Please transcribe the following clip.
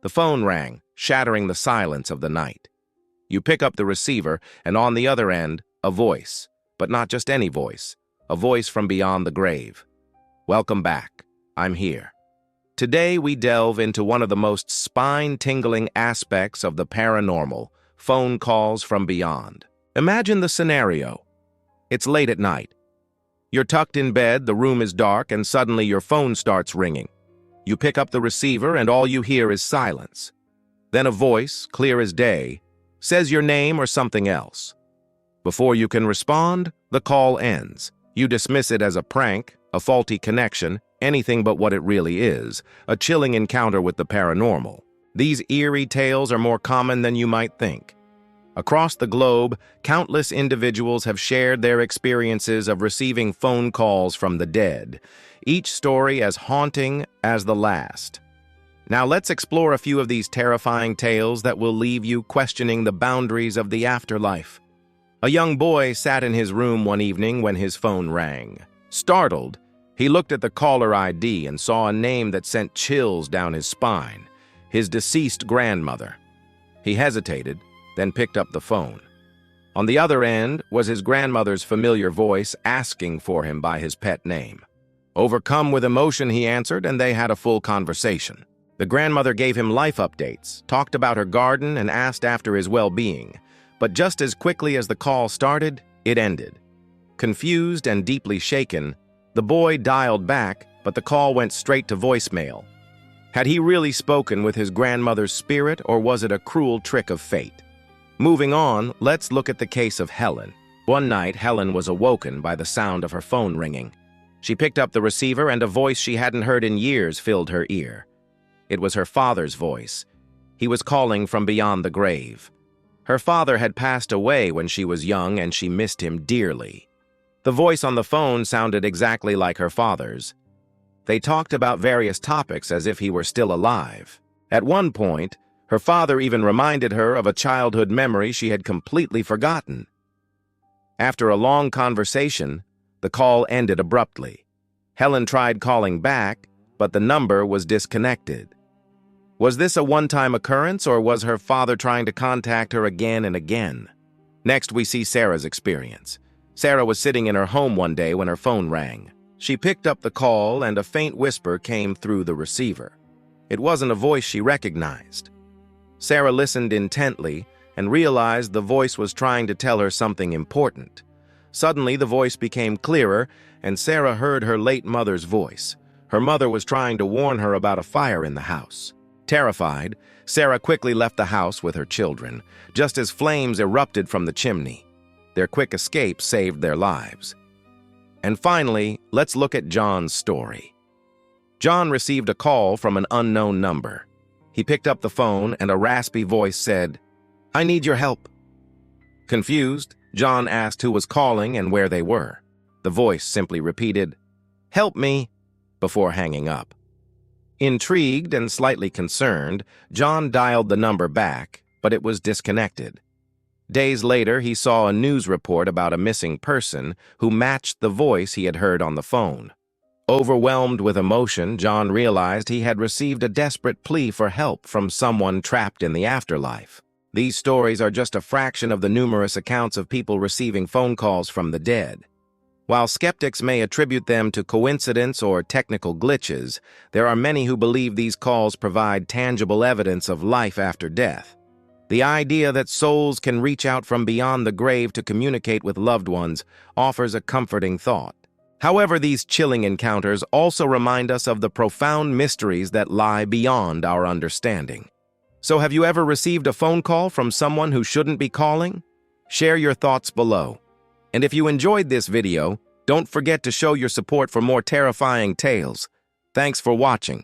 The phone rang, shattering the silence of the night. You pick up the receiver, and on the other end, a voice. But not just any voice. A voice from beyond the grave. Welcome back. I'm here. Today we delve into one of the most spine-tingling aspects of the paranormal, phone calls from beyond. Imagine the scenario. It's late at night. You're tucked in bed, the room is dark, and suddenly your phone starts ringing. You pick up the receiver, and all you hear is silence. Then a voice, clear as day, says your name or something else. Before you can respond, the call ends. You dismiss it as a prank, a faulty connection, anything but what it really is, a chilling encounter with the paranormal. These eerie tales are more common than you might think. Across the globe, countless individuals have shared their experiences of receiving phone calls from the dead, each story as haunting as the last. Now let's explore a few of these terrifying tales that will leave you questioning the boundaries of the afterlife. A young boy sat in his room one evening when his phone rang. Startled, he looked at the caller ID and saw a name that sent chills down his spine: his deceased grandmother. He hesitated, then picked up the phone. On the other end was his grandmother's familiar voice asking for him by his pet name. Overcome with emotion, he answered, and they had a full conversation. The grandmother gave him life updates, talked about her garden, and asked after his well-being. But just as quickly as the call started, it ended. Confused and deeply shaken, the boy dialed back, but the call went straight to voicemail. Had he really spoken with his grandmother's spirit, or was it a cruel trick of fate? Moving on, let's look at the case of Helen. One night, Helen was awoken by the sound of her phone ringing. She picked up the receiver, and a voice she hadn't heard in years filled her ear. It was her father's voice. He was calling from beyond the grave. Her father had passed away when she was young, and she missed him dearly. The voice on the phone sounded exactly like her father's. They talked about various topics as if he were still alive. At one point, her father even reminded her of a childhood memory she had completely forgotten. After a long conversation, the call ended abruptly. Helen tried calling back, but the number was disconnected. Was this a one-time occurrence, or was her father trying to contact her again and again? Next, we see Sarah's experience. Sarah was sitting in her home one day when her phone rang. She picked up the call, and a faint whisper came through the receiver. It wasn't a voice she recognized. Sarah listened intently and realized the voice was trying to tell her something important. Suddenly, the voice became clearer, and Sarah heard her late mother's voice. Her mother was trying to warn her about a fire in the house. Terrified, Sarah quickly left the house with her children, just as flames erupted from the chimney. Their quick escape saved their lives. And finally, let's look at John's story. John received a call from an unknown number. He picked up the phone, and a raspy voice said, "I need your help." Confused, John asked who was calling and where they were. The voice simply repeated, "Help me," before hanging up. Intrigued and slightly concerned, John dialed the number back, but it was disconnected. Days later, he saw a news report about a missing person who matched the voice he had heard on the phone. Overwhelmed with emotion, John realized he had received a desperate plea for help from someone trapped in the afterlife. These stories are just a fraction of the numerous accounts of people receiving phone calls from the dead. While skeptics may attribute them to coincidence or technical glitches, there are many who believe these calls provide tangible evidence of life after death. The idea that souls can reach out from beyond the grave to communicate with loved ones offers a comforting thought. However, these chilling encounters also remind us of the profound mysteries that lie beyond our understanding. So have you ever received a phone call from someone who shouldn't be calling? Share your thoughts below. And if you enjoyed this video, don't forget to show your support for more terrifying tales. Thanks for watching.